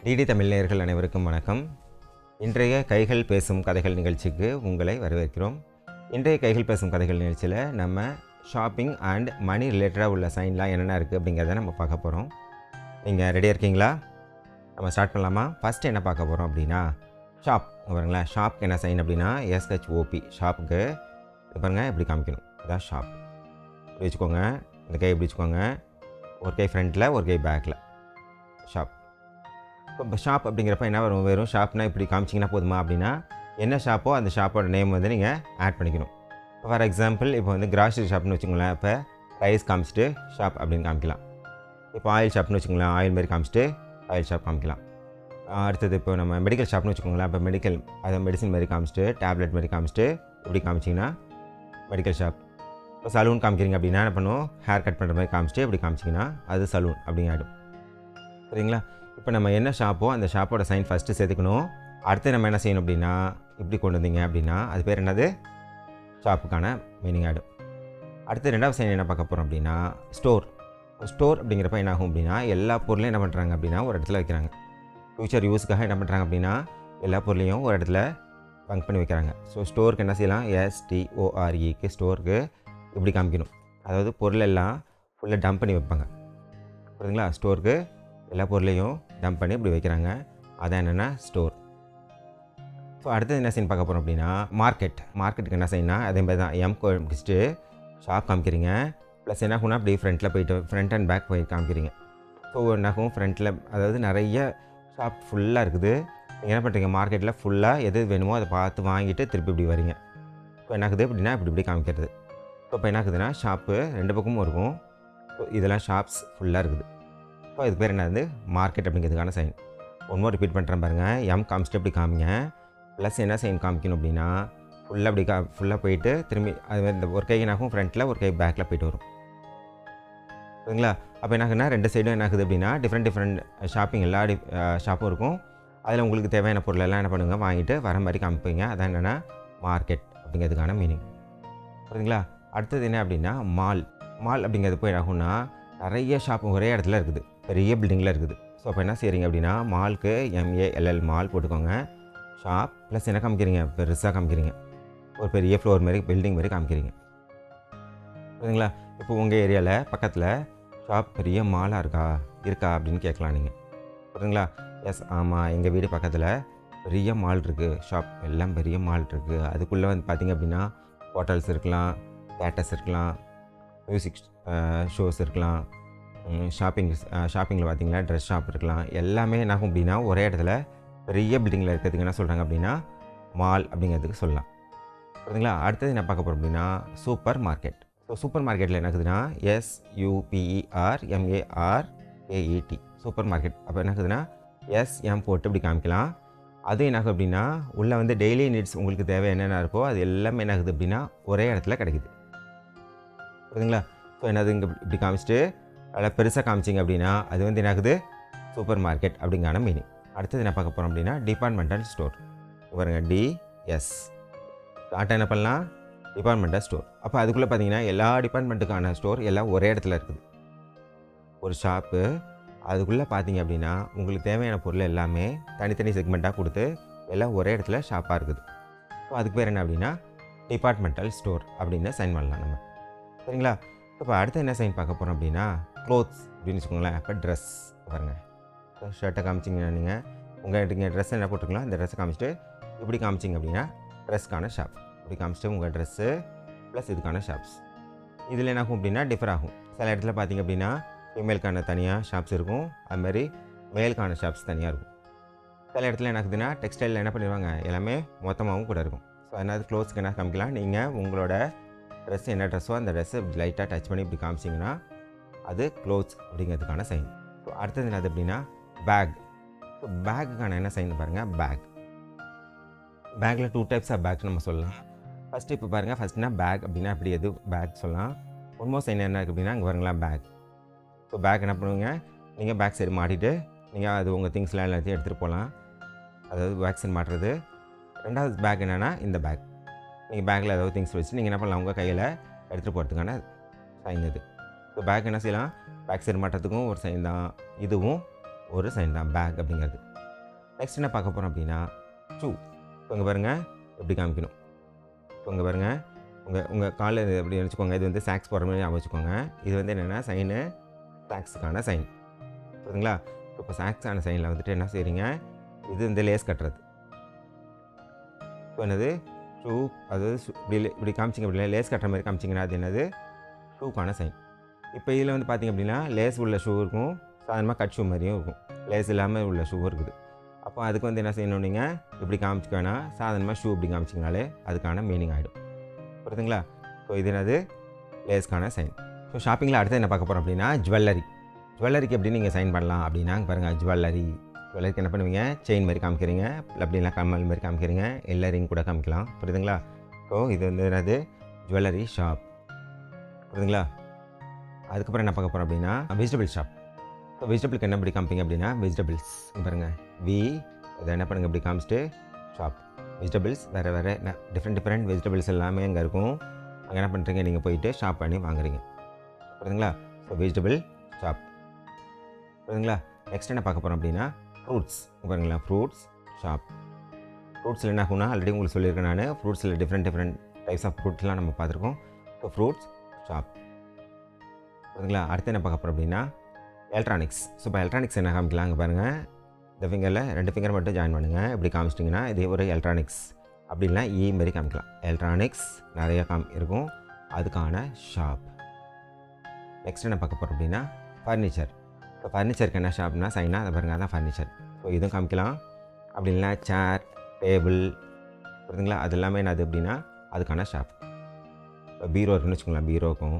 DD Tamil நேயர்கள் அனைவருக்கும் வணக்கம். இன்றைய கைகள் பேசும் கதைகள் நிகழ்ச்சிக்கு உங்களை வரவேற்கிறோம். இன்றைய கைகள் பேசும் கதைகள் நிகழ்ச்சியில் நம்ம ஷாப்பிங் அண்ட் மணி ரிலேட்டடாக உள்ள சைன்லாம் என்னென்ன இருக்குது அப்படிங்கிறத நம்ம பார்க்க போகிறோம். நீங்கள் ரெடியாக இருக்கீங்களா? நம்ம ஸ்டார்ட் பண்ணலாமா? ஃபஸ்ட்டு என்ன பார்க்க போகிறோம் அப்படின்னா ஷாப். பாருங்களேன், ஷாப்க்கு என்ன சைன் அப்படின்னா எஸ்ஹெச்ஓபி. ஷாப்புக்கு பாருங்கள் எப்படி காமிக்கணும், இதான் ஷாப். இப்படி வச்சுக்கோங்க, இந்த கை இப்படி வச்சுக்கோங்க, ஒரு கை ஃப்ரண்ட்டில் ஒரு கை பேக்கில். ஷாப். இப்போ ஷாப் அப்படிங்கிறப்ப என்ன வரும், வெறும் ஷாப்னால் இப்படி காமிச்சிங்கன்னா போதுமா அப்படின்னா என்ன ஷாப்போ அந்த ஷாப்போட நேம் வந்து நீங்கள் ஆட் பண்ணிக்கணும். ஃபார் எக்ஸாம்பிள் இப்போ வந்து கிராசரி ஷாப்னு வச்சுக்கோங்களேன், இப்போ ரைஸ் காமிச்சிட்டு ஷாப் அப்படின்னு காமிக்கலாம். இப்போ ஆயில் ஷாப்னு வச்சுக்கோங்களேன், ஆயில் மாரி காமிச்சிட்டு ஆயில் ஷாப் காமிக்கலாம். அடுத்தது இப்போ நம்ம மெடிக்கல் ஷாப்னு வச்சுக்கோங்களேன், இப்போ மெடிக்கல் அதை மெடிசின் மாதிரி காமிச்சிட்டு டேப்லெட் மாதிரி காமிச்சிட்டு இப்படி காமிச்சிங்கன்னா மெடிக்கல் ஷாப். இப்போ சலூன் காமிக்கிறீங்க அப்படின்னா என்ன பண்ணுவோம், ஹேர் கட் பண்ணுற மாதிரி காமிச்சிட்டு இப்படி காமிச்சிங்கன்னா அது சலூன் அப்படிங்க ஆகிடும். சரிங்களா? இப்போ நம்ம என்ன ஷாப்போ அந்த ஷாப்போட சைன் ஃபஸ்ட்டு சேர்த்துக்கணும். அடுத்து நம்ம என்ன செய்யணும் அப்படின்னா இப்படி கொண்டு வந்தீங்க அப்படின்னா அது பேர் என்னது, ஷாப்புக்கான மீனிங் ஆகிடும். அடுத்து ரெண்டாவது சைன் என்ன பார்க்க போகிறோம் அப்படின்னா ஸ்டோர். ஸ்டோர் அப்படிங்கிறப்ப என்ன ஆகும் அப்படின்னா எல்லா பொருளையும் என்ன பண்ணுறாங்க அப்படின்னா ஒரு இடத்துல வைக்கிறாங்க. ஃப்யூச்சர் யூஸுக்காக என்ன பண்ணுறாங்க அப்படின்னா எல்லா பொருளையும் ஒரு இடத்துல பங்க் பண்ணி வைக்கிறாங்க. ஸோ ஸ்டோருக்கு என்ன செய்யலாம், STOREக்கு ஸ்டோருக்கு இப்படி காமிக்கணும். அதாவது பொருள் எல்லாம் ஃபுல்லாக டம்ப் பண்ணி வைப்பாங்க. புரியுதுங்களா? ஸ்டோருக்கு எல்லா பொருளையும் டம்ப் பண்ணி இப்படி வைக்கிறாங்க, அதான் என்னென்னா ஸ்டோர். ஸோ அடுத்தது என்ன செய்யணும் பார்க்க போகிறோம் அப்படின்னா மார்க்கெட். மார்க்கெட்டுக்கு என்ன செய்யணும்னா அதே மாதிரி தான் எம் முடிச்சுட்டு ஷாப் காமிக்கிறீங்க, ப்ளஸ் என்ன ஆகும்னா அப்படி ஃப்ரண்ட்டில் போய்ட்டு ஃப்ரண்ட் அண்ட் பேக் போய் காமிக்கிறீங்க. ஸோ என்ன ஆகும், ஃப்ரண்ட்டில் அதாவது நிறைய ஷாப் ஃபுல்லாக இருக்குது. நீங்கள் என்ன பண்ணுறீங்க, மார்க்கெட்டில் ஃபுல்லாக எது வேணுமோ அதை பார்த்து வாங்கிட்டு திருப்பி இப்படி வரீங்க. ஸோ என்ன ஆகுது அப்படின்னா இப்படி காமிக்கிறது. ஸோ இப்போ என்ன ஆகுதுன்னா ஷாப்பு ரெண்டு பக்கமும் இருக்கும். ஸோ இதெல்லாம் ஷாப்ஸ் ஃபுல்லாக இருக்குது. ஸோ இது பேர் என்னது, மார்க்கெட் அப்படிங்கிறதுக்கான சைன். ஒன்றும் ரிப்பீட் பண்ணுறேன் பாருங்கள், எம் காமிச்சிட்டு இப்படி காமிங்க, ப்ளஸ் என்ன சைன் காமிக்கணும் அப்படின்னா ஃபுல்லாக அப்படி ஃபுல்லாக போயிட்டு திரும்பி அது இந்த ஒரு கை என்னாகும் ஃப்ரண்ட்டில் ஒரு கை பேக்கில் போய்ட்டு வரும். சரிங்களா? அப்போ என்ன ஆகுதுன்னா ரெண்டு சைடும் என்ன ஆகுது அப்படின்னா டிஃப்ரெண்ட் ஷாப்பிங் எல்லா ஷாப்பும் இருக்கும். அதில் உங்களுக்கு தேவையான பொருளெல்லாம் என்ன பண்ணுங்க வாங்கிட்டு வர மாதிரி காமிப்பீங்க. அதான் என்னென்னா மார்க்கெட் அப்படிங்கிறதுக்கான மீனிங். சரிங்களா? அடுத்தது என்ன அப்படின்னா மால். மால் அப்படிங்கிறது போய் ஆகும்னா நிறைய ஷாப் ஒரே இடத்துல இருக்குது, பெரிய பில்டிங்கில் இருக்குது. ஸோ அப்போ என்ன செய்கிறீங்க அப்படின்னா மாலுக்கு MALL மால் போட்டுக்கோங்க, ஷாப் ப்ளஸ் என்ன காமிக்கிறீங்க, பெருசாக காமிக்கிறீங்க, ஒரு பெரிய ஃப்ளோர் மாதிரி பில்டிங் மாதிரி காமிக்கிறீங்க. சரிங்களா? இப்போ உங்கள் ஏரியாவில் பக்கத்தில் ஷாப் பெரிய மாலாக இருக்கா அப்படின்னு கேட்கலாம் நீங்கள். புரியுதுங்களா? எஸ், ஆமாம், எங்கள் வீடு பக்கத்தில் பெரிய மால் இருக்குது, ஷாப் எல்லாம் பெரிய மால் இருக்குது. அதுக்குள்ளே வந்து பார்த்திங்க அப்படின்னா ஹோட்டல்ஸ் இருக்கலாம், தேட்டர்ஸ் இருக்கலாம், மியூசிக் ஷோஸ் இருக்கலாம், ஷாப்பிங்கில் பார்த்திங்கன்னா ட்ரெஸ் ஷாப் இருக்கலாம். எல்லாமே என்ன ஆகும் அப்படின்னா ஒரே இடத்துல பெரிய பில்டிங்கில் இருக்கிறதுக்கு என்ன சொல்கிறாங்க அப்படின்னா மால் அப்படிங்கிறதுக்கு சொல்லலாம். புரியுதுங்களா? அடுத்தது என்ன பார்க்க போகிறோம் அப்படின்னா சூப்பர் மார்க்கெட். ஸோ சூப்பர் மார்க்கெட்டில் என்ன ஆகுதுன்னா SUPERMARKET சூப்பர் மார்க்கெட். அப்போ என்ன ஆகுதுன்னா SM போட்டு இப்படி காமிக்கலாம். அது என்ன ஆகும் அப்படின்னா உள்ளே வந்து டெய்லி நீட்ஸ் உங்களுக்கு தேவை என்னென்ன இருக்கோ அது எல்லாமே என்ன ஆகுது அப்படின்னா ஒரே இடத்துல கிடைக்குது. புரியுதுங்களா? ஸோ என்னது இங்கே இப்படி காமிச்சிட்டு அதில் பெருசாக காமிச்சிங்க அப்படின்னா அது வந்து என்ன ஆகுது, சூப்பர் மார்க்கெட் அப்படிங்கான மீனிங். அடுத்தது என்ன பார்க்க போகிறோம் அப்படின்னா டிபார்ட்மெண்டல் ஸ்டோர். பாருங்க, DS டாட்டா என்ன பண்ணலாம், டிபார்ட்மெண்டல் ஸ்டோர். அப்போ அதுக்குள்ளே பார்த்தீங்கன்னா எல்லா டிபார்ட்மெண்ட்டுக்கான ஸ்டோர் எல்லாம் ஒரே இடத்துல இருக்குது. ஒரு ஷாப்பு அதுக்குள்ளே பார்த்தீங்க அப்படின்னா உங்களுக்கு தேவையான பொருள் எல்லாமே தனித்தனி செக்மெண்ட்டாக கொடுத்து எல்லாம் ஒரே இடத்துல ஷாப்பாக இருக்குது. ஸோ அதுக்கு பேர் என்ன அப்படின்னா டிபார்ட்மெண்டல் ஸ்டோர் அப்படின்னு சைன் பண்ணலாம் நம்ம. சரிங்களா? இப்போ அடுத்து என்ன சைன் பார்க்க போகிறோம் அப்படின்னா க்ளோத்ஸ் அப்படின்னு வச்சுக்கோங்களேன். இப்போ ட்ரெஸ் பாருங்கள், ஷர்ட்டை காமிச்சிங்கன்னா நீங்கள் உங்கள் ட்ரெஸ் என்ன போட்டுக்கலாம், இந்த ட்ரெஸ்ஸை காமிச்சிட்டு இப்படி காமிச்சிங்க அப்படின்னா ட்ரெஸ்க்கான ஷாப். இப்படி காமிச்சிட்டு உங்கள் ட்ரெஸ்ஸு ப்ளஸ் இதுக்கான ஷாப்ஸ். இதில் என்ன ஆகும் அப்படின்னா டிஃபர் ஆகும். சில இடத்துல பார்த்திங்க அப்படின்னா ஃபீமேலுக்கான தனியாக ஷாப்ஸ் இருக்கும், அதுமாதிரி மேலுக்கான ஷாப்ஸ் தனியாக இருக்கும். சில இடத்துல என்ன ஆகுதுன்னா டெக்ஸ்டைலில் என்ன பண்ணிடுவாங்க எல்லாமே மொத்தமாகவும் கூட இருக்கும். ஸோ அதனால் க்ளோத்ஸ்க்கு என்ன காமிக்கலாம், நீங்கள் உங்களோட ட்ரெஸ் என்ன ட்ரெஸ்ஸோ அந்த ட்ரெஸ்ஸை லைட்டாக டச் பண்ணி இப்படி காமிச்சிங்கன்னா அது க்ளோத்ஸ் அப்படிங்கிறதுக்கான சைன். ஸோ அடுத்தது என்னது அப்படின்னா பேக். ஸோ பேக்குக்கான என்ன சைன் பாருங்கள், பேக். பேக்கில் 2 டைப்ஸ் ஆஃப் பேக் நம்ம சொல்லலாம். ஃபஸ்ட்டு இப்போ பாருங்கள், ஃபஸ்ட்னா பேக் அப்படின்னா இப்படி எது பேக் சொல்லலாம். ஒன்மோர் சைன் என்ன இருக்குது அப்படின்னா இங்கே பாருங்களா பேக். ஸோ பேக் என்ன பண்ணுவீங்க, நீங்கள் பேக் சைடு மாட்டிட்டு நீங்கள் அது உங்கள் திங்ஸ்லாம் எல்லாத்தையும் எடுத்துகிட்டு போகலாம், அதாவது பேக் சைடு மாட்டுறது. ரெண்டாவது பேக் என்னென்னா இந்த பேக், நீங்கள் பேக்கில் ஏதாவது திங்ஸ் வச்சு நீங்கள் என்ன பண்ணலாம் உங்கள் கையில் எடுத்துகிட்டு போகிறதுக்கான சைன் இது. ஸோ பேக் என்ன செய்யலாம், பேக் சைடு மாட்டுறதுக்கும் ஒரு சைன் தான், இதுவும் ஒரு சைன் தான் பேக் அப்படிங்கிறது. நெக்ஸ்ட் என்ன பார்க்க போகிறோம் அப்படின்னா ஷூ. இப்போ இங்கே பாருங்கள் எப்படி காமிக்கணும். இப்போ இங்கே பாருங்கள் உங்கள் காலில் எப்படி நினச்சிக்கோங்க. இது வந்து சாக்ஸ் போடுற மாதிரி ஞாபகம் வச்சுக்கோங்க. இது வந்து என்னென்னா சைனு சாக்ஸுக்கான சைன் புரியுதுங்களா. இப்போ சாக்ஸான சைனில் வந்துட்டு என்ன செய்கிறீங்க, இது வந்து லேஸ் கட்டுறது. இப்போ என்னது ஷூ, அதாவது இப்படி காமிச்சிங்க அப்படின்னா லேஸ் கட்டுற மாதிரி காமிச்சிங்கன்னா அது என்னது ஷூக்கான சைன். இப்போ இதில் வந்து பார்த்திங்க அப்படின்னா லேஸ் உள்ள ஷூ இருக்கும், சாதாரணமாக கட் ஷூ மாதிரியும் இருக்கும், லேஸ் இல்லாமல் உள்ள ஷூவும் இருக்குது. அப்போ அதுக்கு வந்து என்ன செய்யணும், நீங்கள் இப்படி காமிச்சிக்க வேணாம், சாதாரணமாக ஷூ இப்படி காமிச்சிங்கனாலே அதுக்கான மீனிங் ஆகிடும் புரியுதுங்களா. ஸோ இது என்னது லேஸ்க்கான சைன். ஸோ ஷாப்பிங்கில் அடுத்து என்ன பார்க்க போகிறோம் அப்படின்னா ஜுவல்லரி. ஜுவல்லரிக்கு எப்படி நீங்கள் சைன் பண்ணலாம் அப்படின்னா பாருங்கள், ஜுவல்லரிக்கு என்ன பண்ணுவீங்க, செயின் மாதிரி காமிக்கிறீங்க, அப்படின்னா கம்மல் மாதிரி காமிக்கிறீங்க, இல்லை ரிங் கூட காமிக்கலாம் புரியுதுங்களா. ஸோ இது வந்து என்னது ஜுவல்லரி ஷாப் புரியுதுங்களா. அதுக்கப்புறம் என்ன பார்க்க போகிறோம் அப்படின்னா வெஜிடபிள் ஷாப். ஸோ வெஜிடபிளுக்கு என்ன இப்படி காமிப்பீங்க அப்படின்னா வெஜிடபிள்ஸ் பாருங்கள், அதை என்ன பண்ணுங்கள் இப்படி காமிச்சிட்டு ஷாப். வெஜிடபிள்ஸ் வேறு டிஃப்ரெண்ட் வெஜிடபிள்ஸ் எல்லாமே அங்கே இருக்கும். அங்கே என்ன பண்ணுறீங்க, நீங்கள் போயிட்டு ஷாப் பண்ணி வாங்குறீங்க புரியுதுங்களா. ஸோ வெஜிடபிள் ஷாப் புரியுதுங்களா. நெக்ஸ்ட் என்ன பார்க்க போகிறோம் அப்படின்னா ஃப்ரூட்ஸ். பாருங்களேன், ஃப்ரூட்ஸ் ஷாப். ஃப்ரூட்ஸில் என்ன ஆகும்னா ஆல்ரெடி உங்களுக்கு சொல்லியிருக்கேன் நான், ஃப்ரூட்ஸில் டிஃப்ரெண்ட் டைப்ஸ் ஆஃப் ஃப்ரூட்ஸ்லாம் நம்ம பார்த்துருக்கோம். ஸோ ஃப்ரூட்ஸ் ஷாப் புரியுதுங்களா. அடுத்து என்ன பார்க்க போகிறோம் அப்படின்னா எலக்ட்ரானிக்ஸ். ஸோ இப்போ எலக்ட்ரானிக்ஸ் என்ன காமிக்கலாம், அங்கே பாருங்கள், இந்த ஃபிங்கரில் 2 ஃபிங்கர் மட்டும் ஜாயின் பண்ணுங்கள். இப்படி காமிச்சிட்டிங்கன்னா இது ஒரு எலக்ட்ரானிக்ஸ், அப்படின்னா மாரி காமிக்கலாம். எலக்ட்ரானிக்ஸ் நிறைய இருக்கும், அதுக்கான ஷாப். நெக்ஸ்ட் என்ன பார்க்க போகிறோம் அப்படின்னா ஃபர்னிச்சர். இப்போ ஃபர்னிச்சருக்கு என்ன ஷாப்னா சைனா, அதை பாருங்கள், அதான் ஃபர்னிச்சர். ஸோ இதுவும் காமிக்கலாம். அப்படி இல்லைனா சேர், டேபிள் புரியுதுங்களா, அது எல்லாமே என்னது அப்படின்னா அதுக்கான ஷாப். இப்போ பீரோ இருக்குன்னு வச்சுக்கோங்களேன், பீரோக்கும்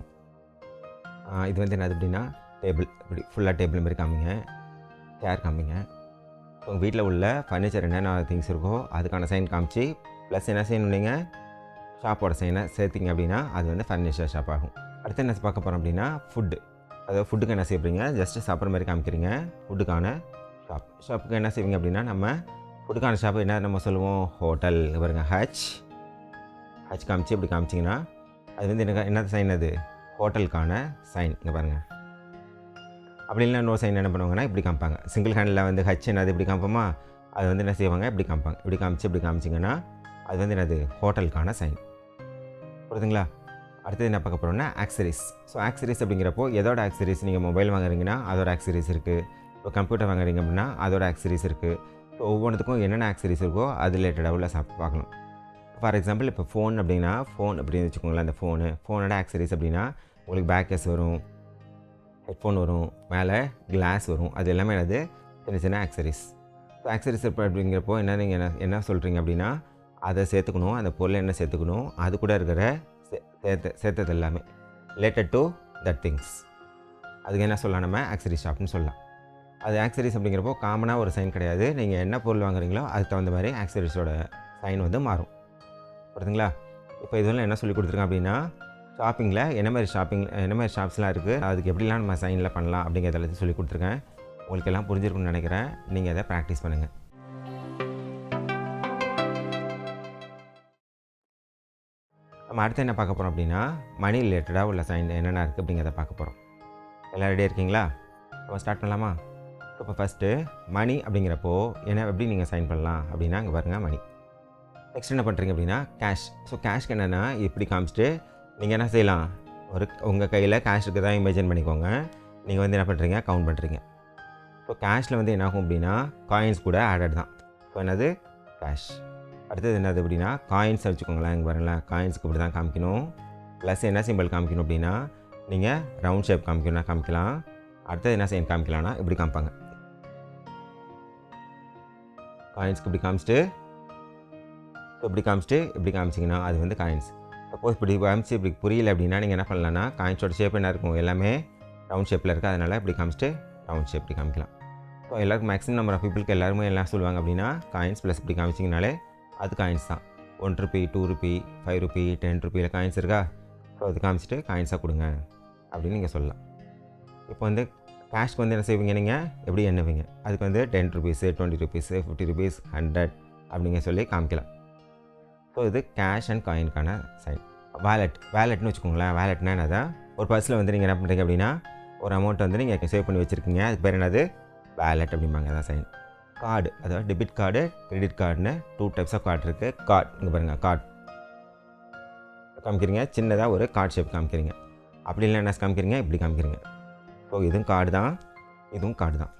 இது வந்து என்னது அப்படின்னா டேபிள், இப்படி ஃபுல்லாக டேபிள் மாதிரி காமிங்க, சேர் காமிங்க. உங்கள் வீட்டில் உள்ள ஃபர்னிச்சர் என்னென்ன திங்ஸ் இருக்கோ அதுக்கான சைன் காமிச்சு ப்ளஸ் என்ன செய்யணும், நீங்கள் ஷாப்போட சைனை சேர்த்திங்க அப்படின்னா அது வந்து ஃபர்னிச்சர் ஷாப் ஆகும். அடுத்து என்ன பார்க்க போகிறோம் அப்படின்னா ஃபுட்டு. அதாவது ஃபுட்டுக்கு என்ன செய்யறீங்க, ஜஸ்ட்டு சாப்பிட்ற மாதிரி காமிக்கிறீங்க, ஃபுட்டுக்கான ஷாப். ஷாப்புக்கு என்ன செய்வீங்க அப்படின்னா நம்ம ஃபுட்டுக்கான ஷாப்பு என்ன நம்ம சொல்லுவோம், ஹோட்டல். பாருங்கள், ஹச் காமிச்சு இப்படி காமிச்சிங்கன்னா அது வந்து என்ன சைன், அது ஹோட்டலுக்கான சைன். இங்கே பாருங்கள். அப்படி இல்லைனா நோ சைன் என்ன பண்ணுவாங்கன்னா இப்படி காமிப்பாங்க. சிங்கிள் ஹேண்டில் வந்து ஹச் என்னது இப்படி காமிப்போமா, அது வந்து என்ன செய்வாங்க இப்படி காமிப்பாங்க. இப்படி காமிச்சு இப்படி காமிச்சிங்கன்னா அது வந்து என்னது ஹோட்டலுக்கான சைன் புரியுதுங்களா. அடுத்தது என்ன பார்க்க போகிறோம்னா ஆக்சரிஸ். ஸோ ஆக்சரிஸ் அப்படிங்கிறப்போ எதோட ஆக்சரிஸ், நீங்கள் மொபைல் வாங்குறீங்கன்னா அதோட ஆக்சரிஸ் இருக்குது, இப்போ கம்ப்யூட்டர் வாங்குறீங்க அப்படின்னா அதோட ஆக்சரிஸ் இருக்குது. ஸோ ஒவ்வொன்றுத்துக்கும் என்னென்ன ஆக்சரிஸ் இருக்கோ அது ரிலேட்டடாக உள்ள பார்க்கலாம். ஃபார் எக்ஸாம்பிள் இப்போ ஃபோன் அப்படின்னா ஃபோன் அப்படின்னு வச்சுக்கோங்களேன், அந்த ஃபோனோட ஆக்சரிஸ் அப்படின்னா உங்களுக்கு பேக் கேஸ் வரும், ஹெட்ஃபோன் வரும், மேலே கிளாஸ் வரும், அது எல்லாமே என்னது சின்ன ஆக்சரிஸ். ஸோ ஆக்சரிஸ் இப்போ அப்படிங்கிறப்போ என்ன நீங்கள் என்ன சொல்கிறீங்க அப்படின்னா அதை சேர்த்துக்கணும், அந்த பொருளை என்ன சேர்த்துக்கணும், அது கூட இருக்கிற சேர்த்தது எல்லாமே ரிலேட்டட் டு தட் திங்ஸ், அதுக்கு என்ன சொல்லலாம், நம்ம ஆக்சரிஸ் ஷாப்னு சொல்லலாம். அது ஆக்சரிஸ் அப்படிங்கிறப்போ காமனாக ஒரு சைன் கிடையாது, நீங்கள் என்ன பொருள் வாங்குறீங்களோ அதுக்கு தகுந்த மாதிரி ஆக்சரிஸோட சைன் வந்து மாறும் புரியுதுங்களா. இப்போ இதெல்லாம் என்ன சொல்லி கொடுத்துருக்கேன் அப்படின்னா ஷாப்பிங்கில் என்ன மாதிரி ஷாப்ஸ்லாம் இருக்குது, அதுக்கு எப்படிலாம் நம்ம சைனில் பண்ணலாம் அப்படிங்கிறத சொல்லி கொடுத்துருக்கேன். உங்களுக்கு எல்லாம் புரிஞ்சிருக்குன்னு நினைக்கிறேன். நீங்கள் அதை ப்ராக்டிஸ் பண்ணுங்கள். நம்ம அடுத்து என்ன பார்க்க போகிறோம் அப்படின்னா மணி ரிலேட்டடாக உள்ள சைன் என்னென்ன இருக்குது அப்படிங்கிறத பார்க்க போகிறோம். எல்லாம் ரெடியாக இருக்கீங்களா? நம்ம ஸ்டார்ட் பண்ணலாமா? இப்போ ஃபஸ்ட்டு மணி அப்படிங்கிறப்போ எப்படி நீங்கள் சைன் பண்ணலாம் அப்படின்னா அங்கே பாருங்கள் மணி. நெக்ஸ்ட் என்ன பண்ணுறீங்க அப்படின்னா கேஷ். ஸோ கேஷ்க்கு என்னென்னா இப்படி காமிச்சிட்டு நீங்கள் என்ன செய்யலாம், உங்கள் கையில் கேஷ் இருக்குது தான் இமேஜின் பண்ணிக்கோங்க. நீங்கள் வந்து என்ன பண்ணுறீங்க, கவுண்ட் பண்ணுறீங்க. ஸோ கேஷில் வந்து என்ன ஆகும் அப்படின்னா காயின்ஸ் கூட ஆடட் தான். ஸோ என்னது கேஷ். அடுத்தது என்னது அப்படின்னா காயின்ஸ் வச்சுக்கோங்களேன். இங்கே பாருங்களேன், காயின்ஸுக்கு இப்படி தான் காமிக்கணும். ப்ளஸ் என்ன சிம்பிள் காமிக்கணும் அப்படின்னா நீங்கள் ரவுண்ட் ஷேப் காமிக்கணும்னா காமிக்கலாம். அடுத்தது என்ன சைன் காமிக்கலாம்னா இப்படி காமிப்பாங்க. காயின்ஸ்க்கு இப்படி காமிச்சிட்டு இப்படி காமிச்சிங்கன்னா அது வந்து காயின்ஸ். சப்போஸ் இப்படி காமிச்சு இப்படி புரியல அப்படின்னா நீங்கள் என்ன பண்ணலான்னா காயின்ஸோட ஷேப் என்ன இருக்கும், எல்லாமே ரவுண்ட் ஷேப்பில் இருக்குது, அதனால் இப்படி காமிச்சிட்டு ரவுண்ட் ஷேப் இப்படி காமிக்கலாம். ஸோ எல்லாருக்கும் மேக்ஸிமம் நம்பர் ஆஃப் பீப்புளுக்கு எல்லாருமே என்ன சொல்லுவாங்க அப்படின்னா காயின்ஸ் ப்ளஸ் இப்படி காமிச்சிங்கனாலே அது காயின்ஸ் தான். 1 ரூபி, 2 ரூபி, 5 ரூபி, 10 ரூபியில் காயின்ஸ் இருக்கா, ஸோ அது காமிச்சிட்டு காயின்ஸாக கொடுங்க அப்படின்னு நீங்கள் சொல்லலாம். இப்போ வந்து கேஷ்க்கு வந்து என்ன செய்வீங்க, நீங்கள் எப்படி எண்ணுவீங்க, அதுக்கு வந்து 10 ருபீஸு, 20 ருபீஸு, 50 ருபீஸ், 100 அப்படிங்க சொல்லி காமிக்கலாம். ஸோ இது கேஷ் அண்ட் காயினுக்கான சைன். வேலெட்னு வச்சுக்கோங்களேன். வேலெட்னா என்னது, ஒரு பர்ஸில் வந்து நீங்கள் என்ன பண்ணுறீங்க அப்படின்னா ஒரு அமௌண்ட் வந்து நீங்கள் சேவ் பண்ணி வச்சுருக்கீங்க, அதுக்கு பேர் என்னது வேலெட் அப்படிம்பாங்க, அதான் சைன். கார்டு, அதாவது டெபிட் கார்டு, கிரெடிட் கார்டுன்னு 2 டைப்ஸ் ஆஃப் கார்டு இருக்குது. கார்டு இங்கே பாருங்கள், கார்டு காமிக்கிறீங்க, சின்னதாக ஒரு கார்டு ஷேப் காமிக்கிறீங்க. அப்படி இல்லை என்ன காமிக்கிறீங்க, இப்படி காமிக்கிறீங்க. ஸோ இதுவும் கார்டு தான், இதுவும் கார்டு தான்.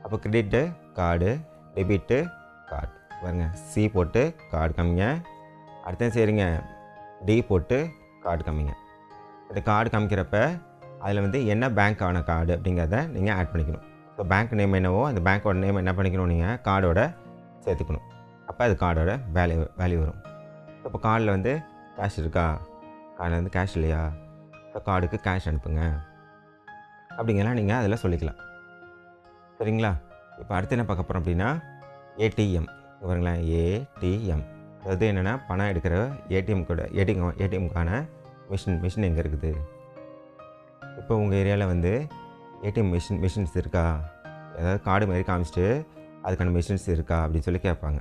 அப்போ கிரெடிட்டு கார்டு, டெபிட்டு கார்டு பாருங்க. சி போட்டு கார்டு காமிங்க. அடுத்த செய்கிறீங்க டி போட்டு கார்டு காமிங்க. இந்த கார்டு காமிக்கிறப்ப அதில் வந்து என்ன பேங்க்கான கார்டு அப்படிங்கிறத நீங்கள் ஆட் பண்ணிக்கணும். ஸோ பேங்க் நேம் என்னவோ அந்த பேங்க்கோட நேம் என்ன பண்ணிக்கணும், நீங்கள் கார்டோட சேர்த்துக்கணும். அப்போ அது கார்டோட வேல்யூ வரும். இப்போ கார்டில் வந்து கேஷ் இருக்கா, கார்டில் வந்து கேஷ் இல்லையா, இப்போ கார்டுக்கு கேஷ் அனுப்புங்க அப்படிங்கலாம் நீங்கள் அதில் சொல்லிக்கலாம். சரிங்களா? இப்போ அடுத்து என்ன பார்க்க போகிறோம் அப்படின்னா ஏடிஎம். பாருங்களேன், ஏடிஎம் அதாவது என்னென்னா பணம் எடுக்கிற ஏடிஎம்க்கான மிஷின் எங்கே இருக்குது. இப்போ உங்கள் ஏரியாவில் வந்து ஏடிஎம் மிஷின்ஸ் இருக்கா, ஏதாவது கார்டு மாதிரி காமிச்சிட்டு அதுக்கான மிஷின்ஸ் இருக்கா அப்படின்னு சொல்லி கேட்பாங்க.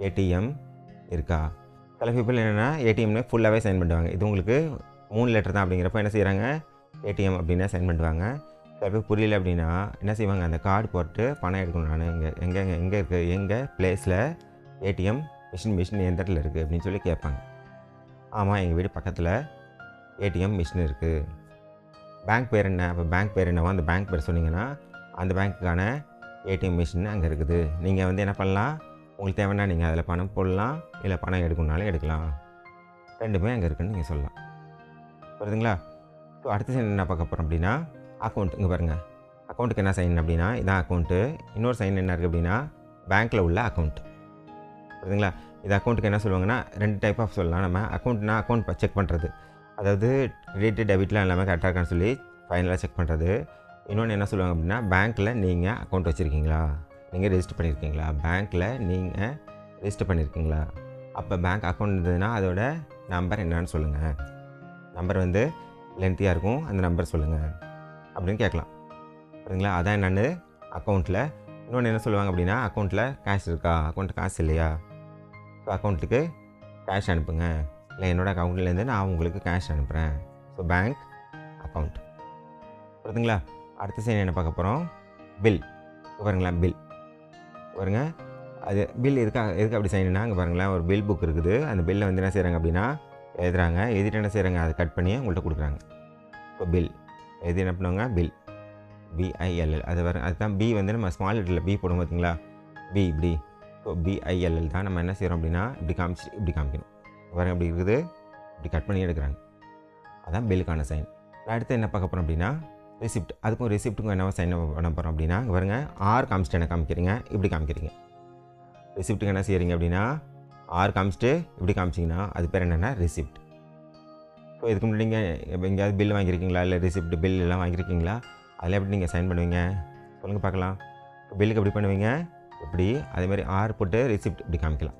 ஏடிஎம் இருக்கா. சில பீப்புள் என்னென்னா ஏடிஎம்னு ஃபுல்லாகவே சைன் பண்ணுவாங்க. இது உங்களுக்கு 3 லெட்டர் தான் அப்படிங்கிறப்ப என்ன செய்கிறாங்க, ஏடிஎம் அப்படின்னா சைன் பண்ணுவாங்க. சில பேர் புரியல அப்படின்னா என்ன செய்வாங்க, அந்த கார்டு போட்டு பணம் எடுக்கணும், நான் எங்கே இருக்குது, எங்கள் பிளேஸில் ஏடிஎம் மிஷின் எந்த இடத்துல இருக்குது அப்படின்னு சொல்லி கேட்பாங்க. ஆமாம், எங்கள் வீடு பக்கத்தில் ஏடிஎம் மிஷின் இருக்குது. பேங்க் பேர் என்ன, அப்போ பேங்க் பேர் என்னவோ அந்த பேங்க் பேர் சொன்னீங்கன்னா அந்த பேங்க்குக்கான ஏடிஎம் மிஷின் அங்கே இருக்குது. நீங்கள் வந்து என்ன பண்ணலாம், உங்களுக்கு தேவைன்னா நீங்கள் அதில் பணம் போடலாம், இல்லை பணம் எடுக்கணுனாலும் எடுக்கலாம். ரெண்டுமே அங்கே இருக்குதுன்னு நீங்கள் சொல்லலாம். புரியுதுங்களா? ஸோ அடுத்த சைன் என்ன பார்க்க போகிறோம் அப்படின்னா அக்கௌண்ட். இங்கே பாருங்கள், அக்கௌண்ட்டுக்கு என்ன சைன் அப்படின்னா இதான் அக்கௌண்ட்டு. இன்னொரு சைன் என்ன இருக்குது அப்படின்னா பேங்க்கில் உள்ள அக்கௌண்ட். புரியுதுங்களா? இது அக்கௌண்ட்டுக்கு என்ன சொல்லுவாங்கன்னா 2 டைப் ஆஃப் சொல்லலாம். நம்ம அக்கௌண்ட்னா அக்கௌண்ட் செக் பண்ணுறது, அதாவது கிரெடிட் டெபிட்லாம் எல்லாமே கரெக்டாக இருக்கான்னு சொல்லி ஃபைனலாக செக் பண்ணுறது. இன்னொன்று என்ன சொல்லுவாங்க அப்படின்னா பேங்க்கில் நீங்கள் அக்கௌண்ட் வச்சுருக்கீங்களா, நீங்கள் ரெஜிஸ்டர் பண்ணியிருக்கீங்களா, பேங்க்கில் நீங்கள் ரெஜிஸ்டர் பண்ணியிருக்கீங்களா. அப்போ பேங்க் அக்கௌண்ட் இருந்ததுன்னா அதோட நம்பர் என்னன்னு சொல்லுங்கள். நம்பர் வந்து லென்த்தியாக இருக்கும், அந்த நம்பர் சொல்லுங்கள் அப்படின்னு கேட்கலாம். சரிங்களா? அதான் என்னென்னு அக்கௌண்ட்டில். இன்னொன்று என்ன சொல்லுவாங்க அப்படின்னா அக்கௌண்ட்டில் கேஷ் இருக்கா, அக்கௌண்ட்டில் காசு இல்லையா, ஸோ அக்கௌண்ட்டுக்கு கேஷ் அனுப்புங்க, இல்லை என்னோடய அக்கௌண்ட்லேருந்து நான் உங்களுக்கு கேஷ் அனுப்புகிறேன். So bank account. புரியுதுங்களா? அடுத்த சைன் என்ன பார்க்க போகிறோம், பில். பாருங்களேன், பில் பாருங்க. அது பில் எதுக்கு அப்படி சைன்னா அங்கே பாருங்களேன், ஒரு பில் புக் இருக்குது. அந்த பில்லை வந்து என்ன செய்கிறாங்க அப்படின்னா எழுதுறாங்க, எழுதிட்டு என்ன செய்கிறாங்க, அதை கட் பண்ணி உங்கள்கிட்ட கொடுக்குறாங்க. இப்போ பில் எழுதி என்ன பண்ணுவாங்க, பில் பிஐஎல்எல். அதுதான் பி வந்து நம்ம ஸ்மால் லெட்டரில் பி போடும் பார்த்தீங்களா, பி இப்படி. ஸோ பிஐஎல்எல் தான் நம்ம என்ன செய்கிறோம் அப்படின்னா இப்படி காமிச்சு இப்படி காமிக்கணும். பாருங்க இப்படி இருக்குது, இப்படி கட் பண்ணி எடுக்கிறாங்க. அதான் பில்லுக்கான சைன். அடுத்து என்ன பார்க்க போகிறோம் அப்படின்னா ரிசிப்ட். அதுக்கும் ரிசிப்ட்டுக்கும் என்ன சைன் பண்ண போகிறோம் அப்படின்னா இங்கே பாருங்க, ஆர் காமிச்சிட்டு என்ன காமிக்கிறீங்க, இப்படி காமிக்கிறீங்க. ரிசிப்ட்டுக்கு என்ன செய்கிறீங்க அப்படின்னா ஆர் காமிச்சிட்டு இப்படி காமிச்சிங்கன்னா அது பேர் என்னென்னா ரிசிப்ட். ஸோ இதுக்கு முன்னாடி நீங்கள் எங்கேயாவது பில் வாங்கியிருக்கீங்களா, இல்லை ரிசிப்ட் பில் எல்லாம் வாங்கியிருக்கீங்களா, அதில் எப்படி நீங்கள் சைன் பண்ணுவீங்க சொல்லுங்கள் பார்க்கலாம். பில்லுக்கு எப்படி பண்ணுவீங்க, இப்படி. அதேமாதிரி ஆர் போட்டு ரிசிப்ட் இப்படி காமிக்கலாம்.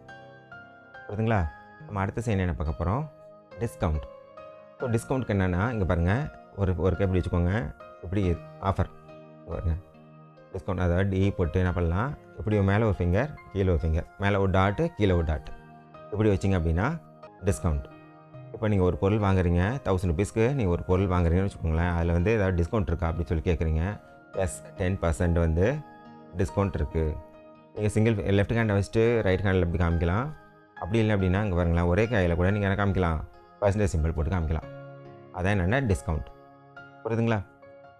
புரியுதுங்களா? நம்ம அடுத்த சைன் என்ன பார்க்க போகிறோம், டிஸ்கவுண்ட். ஸோ டிஸ்கவுண்ட்டுக்கு என்னென்னா இங்கே பாருங்கள், ஒரு எப்படி வச்சுக்கோங்க, இப்படி ஆஃபர் பாருங்கள் டிஸ்கவுண்ட். அதாவது டி போட்டு என்ன பண்ணலாம், இப்படி மேலே ஒரு ஃபிங்கர் கீழே ஒரு ஃபிங்கர், மேலே ஒரு டாட்டு கீழே ஒரு டாட், இப்படி வச்சிங்க அப்படின்னா டிஸ்கவுண்ட். இப்போ நீங்கள் ஒரு பொருள் வாங்குறீங்க, 1000 ருபீஸ்க்கு நீங்கள் ஒரு பொருள் வாங்குறீங்கன்னு வச்சுக்கோங்களேன், அதில் வந்து ஏதாவது டிஸ்கவுண்ட் இருக்கா அப்படின்னு சொல்லி கேட்குறீங்க. எஸ், 10% வந்து டிஸ்கவுண்ட் இருக்குது. நீங்கள் சிங்கிள் லெஃப்ட் ஹேண்டை வச்சுட்டு ரைட் ஹேண்டில் எப்படி காமிக்கலாம். அப்படி இல்லை அப்படின்னா இங்கே பாருங்களேன், ஒரே கையில் கூட நீங்கள் என்ன காமிக்கலாம், பர்சன்டேஜ் சிம்பிள் போட்டு காமிக்கலாம். அதான் என்னென்னா டிஸ்கவுண்ட். புரியுதுங்களா?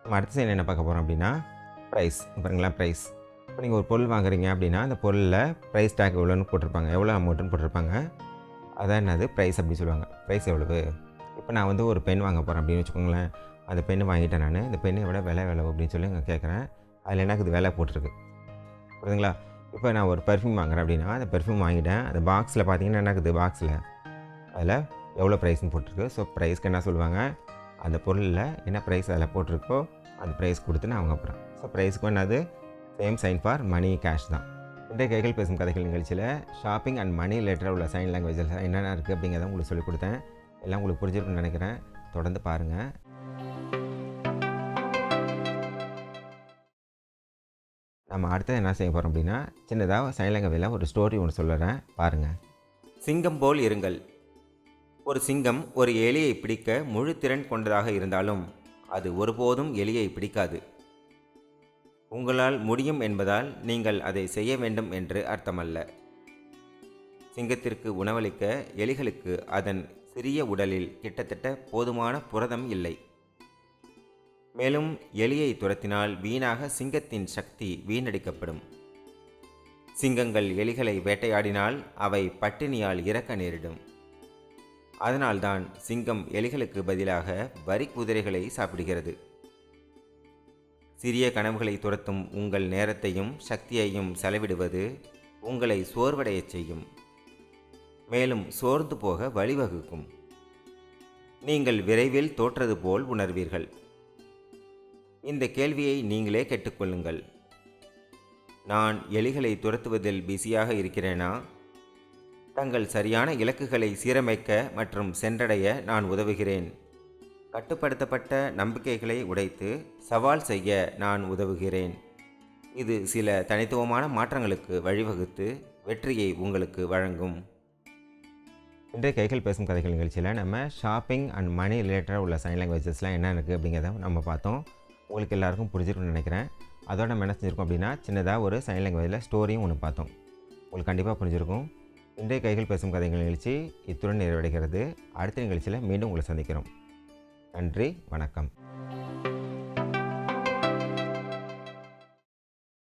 நம்ம அடுத்த சைன் என்ன பார்க்க போகிறோம் அப்படின்னா ப்ரைஸ். பாருங்களேன், ப்ரைஸ். இப்போ நீங்கள் ஒரு பொருள் வாங்குறீங்க அப்படின்னா அந்த பொருளில் ப்ரைஸ் டேக் எவ்வளோன்னு போட்டிருப்பாங்க, எவ்வளோ அமௌண்ட்டுன்னு போட்டிருப்பாங்க. அதான் என்னது ப்ரைஸ் அப்படின்னு சொல்லுவாங்க. ப்ரைஸ் எவ்வளவு. இப்போ நான் வந்து ஒரு பென் வாங்க போகிறேன் அப்படின்னு வச்சுக்கோங்களேன், அந்த பென் வாங்கிட்டேன் நான், இந்த பெண்ணை விட விலை எவ்வளவு அப்படின்னு சொல்லி நான் கேட்குறேன். அதில் எனக்கு இது விலை போட்டிருக்கு. புரியுதுங்களா? இப்போ நான் ஒரு பெர்ஃப்யூம் வாங்குறேன் அப்படின்னா அந்த பெர்ஃப்யூம் வாங்கிட்டேன், அந்த பாக்ஸில் பார்த்தீங்கன்னா என்ன இருக்குது, பாக்ஸில் அதில் எவ்வளோ ப்ரைஸ்ன்னு போட்டிருக்கு. ஸோ ப்ரைஸ்க்கு என்ன சொல்லுவாங்க, அந்த பொருளில் என்ன ப்ரைஸ் அதில் போட்டிருக்கோ அந்த ப்ரைஸ் கொடுத்து நான் வாங்க போகிறேன். ஸோ ப்ரைஸுக்கு என்னது same sign for money, cash தான். இன்றைய கைகள் பேசும் கதைகள் நிகழ்ச்சியில் ஷாப்பிங் அண்ட் மணி ரிலேட்டடாக உள்ள சைன் லாங்குவேஜில் என்னென்ன இருக்குது அப்படிங்கிறத உங்களுக்கு சொல்லிக் கொடுத்தேன். எல்லாம் உங்களுக்கு புரிஞ்சிருக்குன்னு நினைக்கிறேன். தொடர்ந்து பாருங்கள். நம்ம அடுத்தது என்ன செய்ய போகிறோம் அப்படின்னா சின்னதாக சைன் லாங்குவேஜில் ஒரு ஸ்டோரி ஒன்று சொல்லுறேன், பாருங்கள். சிங்கம் போல் இருங்கள். ஒரு சிங்கம் ஒரு எலியை பிடிக்க முழு திறன் கொண்டதாக இருந்தாலும் அது ஒருபோதும் எலியை பிடிக்காது. உங்களால் முடியும் என்பதால் நீங்கள் அதை செய்ய வேண்டும் என்று அர்த்தமல்ல. சிங்கத்திற்கு உணவளிக்க எலிகளுக்கு அதன் சிறிய உடலில் கிட்டத்தட்ட போதுமான புரதம் இல்லை. மேலும் எலியை துரத்தினால் வீணாக சிங்கத்தின் சக்தி வீணடிக்கப்படும். சிங்கங்கள் எலிகளை வேட்டையாடினால் அவை பட்டினியால் இறக்க நேரிடும். அதனால்தான் சிங்கம் எலிகளுக்கு பதிலாக வரி குதிரைகளை சாப்பிடுகிறது. சிறிய கனவுகளை துரத்தும் உங்கள் நேரத்தையும் சக்தியையும் செலவிடுவது உங்களை சோர்வடையச் செய்யும். மேலும் சோர்ந்து போக வழிவகுக்கும். நீங்கள் விரைவில் தோற்றது போல் உணர்வீர்கள். இந்த கேள்வியை நீங்களே கேட்டுக்கொள்ளுங்கள். நான் எலிகளை துரத்துவதில் பிஸியாக இருக்கிறேனா? தங்கள் சரியான இலக்குகளை சீரமைக்க மற்றும் சென்றடைய நான் உதவுகிறேன். கட்டுப்படுத்தப்பட்ட நம்பிக்கைகளை உடைத்து சவால் செய்ய நான் உதவுகிறேன். இது சில தனித்துவமான மாற்றங்களுக்கு வழிவகுத்து வெற்றியை உங்களுக்கு வழங்கும். இன்றைய கைகள் பேசும் கதைகள் நிகழ்ச்சியில் நம்ம ஷாப்பிங் அண்ட் மணி ரிலேட்டடாக உள்ள சைன் லாங்குவேஜஸ்லாம் என்ன இருக்குது அப்படிங்கிறத நம்ம பார்த்தோம். உங்களுக்கு எல்லாருக்கும் புரிஞ்சிருக்குன்னு நினைக்கிறேன். அதோட நம்ம என்ன செஞ்சுருக்கோம் அப்படின்னா சின்னதாக ஒரு சைன் லாங்குவேஜில் ஸ்டோரியும் ஒன்று பார்த்தோம். உங்களுக்கு கண்டிப்பாக புரிஞ்சிருக்கும். இன்றைய கைகள் பேசும் கதைகள் நிகழ்ச்சி இத்துடன் நிறைவடைகிறது. அடுத்த நிகழ்ச்சியில் மீண்டும் உங்களை சந்திக்கிறோம். நன்றி, வணக்கம்.